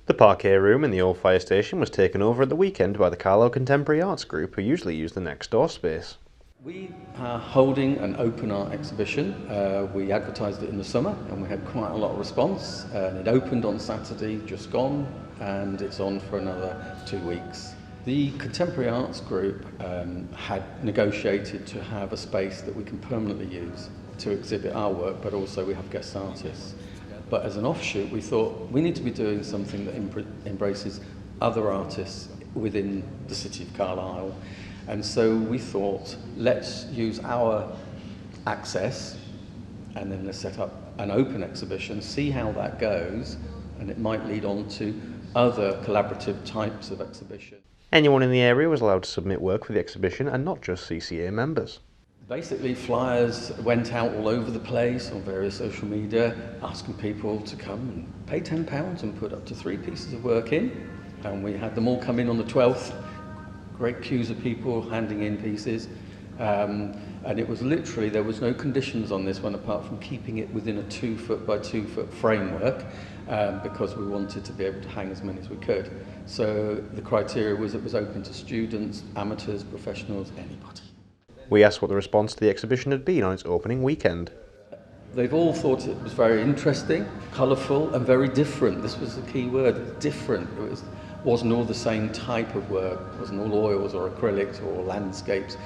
The parquet room in the old fire station was taken over at the weekend by the Carlisle Contemporary Arts Group, who usually use the next door space. We are holding an open art exhibition. We advertised it in the summer and we had quite a lot of response. And it opened on Saturday, just gone, and it's on for another 2 weeks. The Contemporary Arts Group had negotiated to have a space that we can permanently use to exhibit our work, but also we have guest artists. But as an offshoot, we thought we need to be doing something that embraces other artists within the city of Carlisle. And so we thought, let's use our access and then let's set up an open exhibition, see how that goes, and it might lead on to other collaborative types of exhibition. Anyone in the area was allowed to submit work for the exhibition, and not just CCA members. Basically, flyers went out all over the place on various social media, asking people to come and pay £10 and put up to 3 pieces of work in. And we had them all come in on the 12th. Great queues of people handing in pieces. And it was literally, there was no conditions on this one apart from keeping it within a 2 foot by 2 foot framework, because we wanted to be able to hang as many as we could. So the criteria was it was open to students, amateurs, professionals, anybody. We asked what the response to the exhibition had been on its opening weekend. They've all thought it was very interesting, colourful and very different. This was the key word, different. It wasn't all the same type of work. It wasn't all oils or acrylics or landscapes.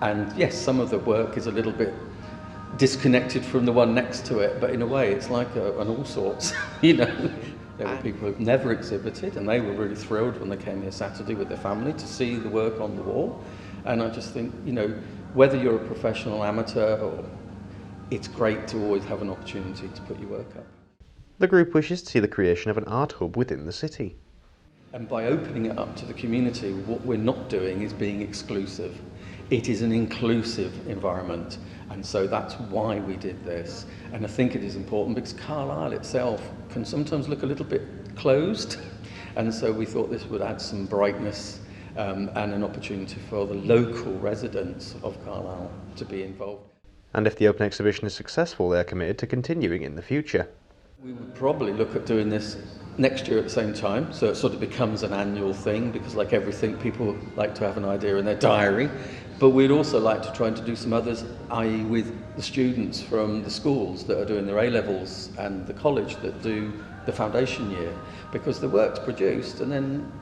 And yes, some of the work is a little bit disconnected from the one next to it, but in a way it's like an all sorts, you know. There were people who've never exhibited and they were really thrilled when they came here Saturday with their family to see the work on the wall. And I just think, you know, whether you're a professional amateur or it's great to always have an opportunity to put your work up. The group wishes to see the creation of an art hub within the city. And by opening it up to the community, what we're not doing is being exclusive. It is an inclusive environment, and so that's why we did this. And I think it is important because Carlisle itself can sometimes look a little bit closed, and so we thought this would add some brightness and an opportunity for the local residents of Carlisle to be involved. And if the open exhibition is successful, they are committed to continuing in the future. We would probably look at doing this next year at the same time, so it sort of becomes an annual thing, because like everything, people like to have an idea in their diary. But we'd also like to try and to do some others, i.e. with the students from the schools that are doing their A-levels and the college that do the foundation year, because the work's produced and then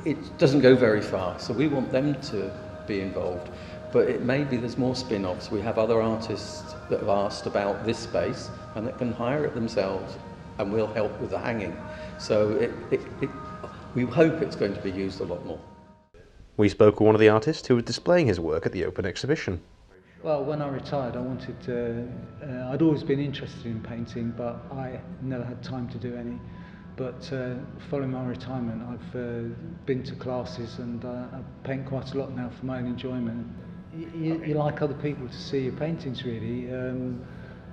it doesn't go very far, so we want them to be involved. But it may be there's more spin-offs. We have other artists that have asked about this space and that can hire it themselves and we'll help with the hanging. So we hope it's going to be used a lot more. We spoke with one of the artists who was displaying his work at the open exhibition. Well, when I retired, I wanted to, I'd always been interested in painting, but I never had time to do any. But following my retirement, I've been to classes and I paint quite a lot now for my own enjoyment. You like other people to see your paintings, really,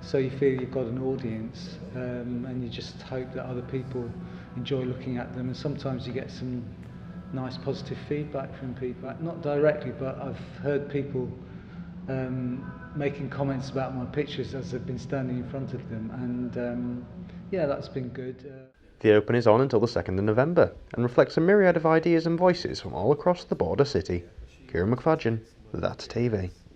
so you feel you've got an audience, and you just hope that other people enjoy looking at them. And sometimes you get some nice positive feedback from people, not directly, but I've heard people making comments about my pictures as they've been standing in front of them, and yeah, that's been good. The Open is on until the 2nd of November and reflects a myriad of ideas and voices from all across the border city. Kieran McFadgen, That's TV.